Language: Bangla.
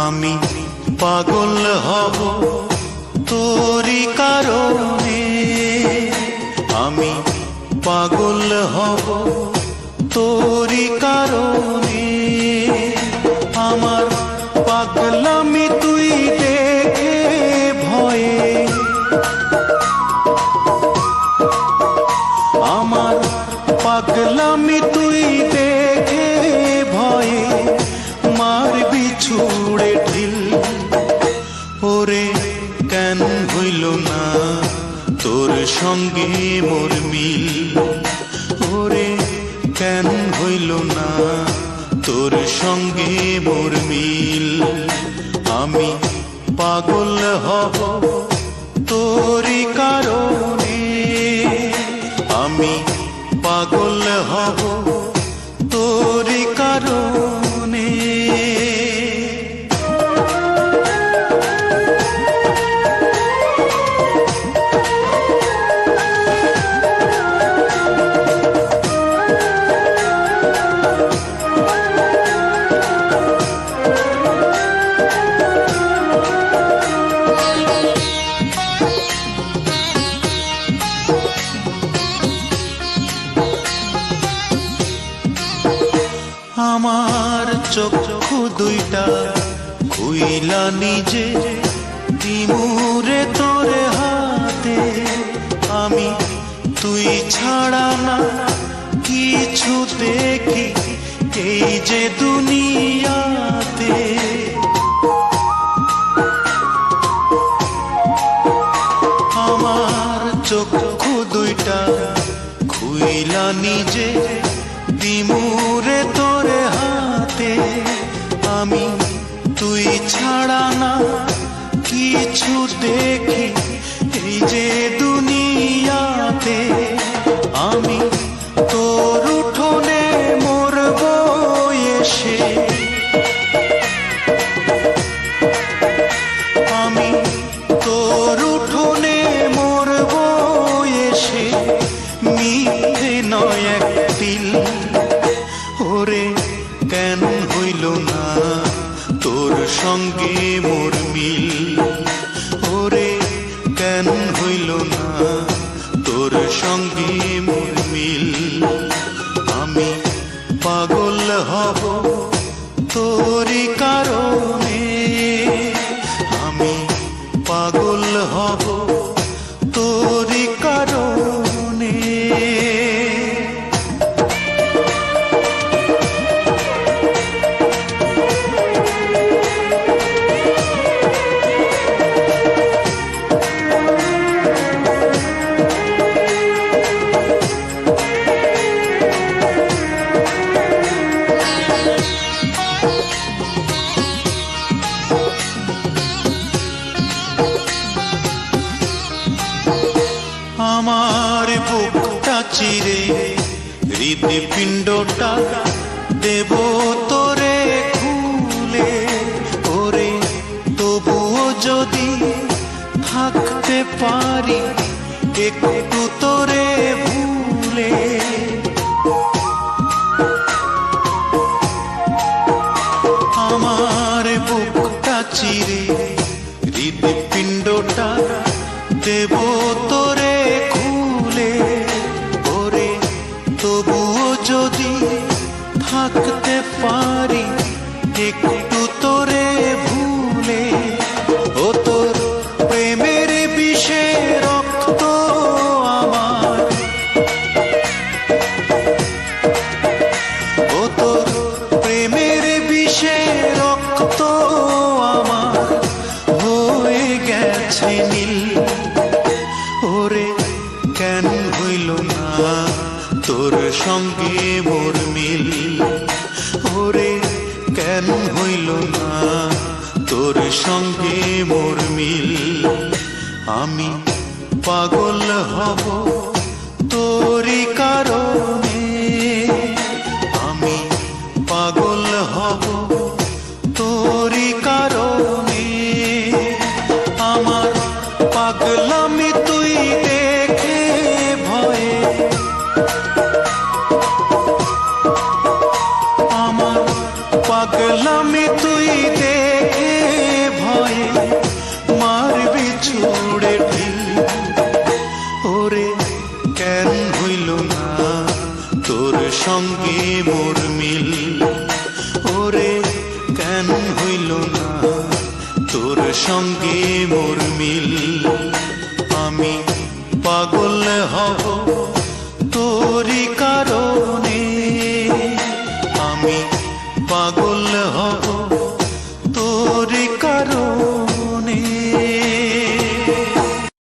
আমি পাগল হব তোরি কারণে, আমি পাগল হব তোরি কারণে। আমার পাগলামি তুই দেখে ভয়ে, আমার পাগলামি তুই দেখে ভয়ে মারবি ছুড়ে ঢিল। ওরে কেন হইল না তোর সঙ্গে মোর মিল, ওরে কেন হইল না তোর সঙ্গে মোর মিল। আমি পাগল হব তোরি কারণে, আমি পাগল হব তোরি কারণে। আমার চক্ষু দুইটা খুইলা নিজে দিমুরে তোরে হাতে, আমি তুই ছাড়া না কিছু দেখি এই যে দুনিয়াতে। আমার চক্ষু দুইটা খুইলা নিজে দিমুরে তোরে হাতে, আমি তুই ছাড়া না কিছু দেখি এই যে দুনিয়াতে। আমি তোর উঠোনে মরব এসে, আমি তোর উঠোনে মরব এসে মিথ্যে নয় এক দিল। ওরে কেন হইল না তোর সঙ্গে মোর মিল, ওরে কেন হইল না তোর সঙ্গে মোর মিল। আমি পাগল হব তোরি কারণে, আমি পাগল হব তোরি কারণে। আমার বুকটা চিরে হৃদপিণ্ডটা দেব তোরে খুলে, ওরে তবুও যদি থাকতে পারি একটু তোরে ভুলে। আমার বুকটা চিরে হৃদপিণ্ডটা দেব তোরে খুলে, ওরে তবুও যদি থাকতে পারি একটু তোরে ভুলে। ও তোর প্রেমের বিষে রক্ত আমার, ও তোর প্রেমের বিষে রক্ত আমার হয়ে গেছে নীল। ওরে কেন হইল না তোর সঙ্গে মোর মিল, ওরে কেন হইল না তোর সঙ্গে মোর মিল। আমি পাগল হব তোরি কারণে, আমি পাগল হব তোরি কারণে। আমার পাগলামি তুই দেখে ভয়ে, আমার পাগলামি তুই দেখে হইল না তোর সঙ্গে মোর মিল, ওরে কেন হইল না তোর সঙ্গে মোর মিল। আমি পাগল হব তোরই কারণে,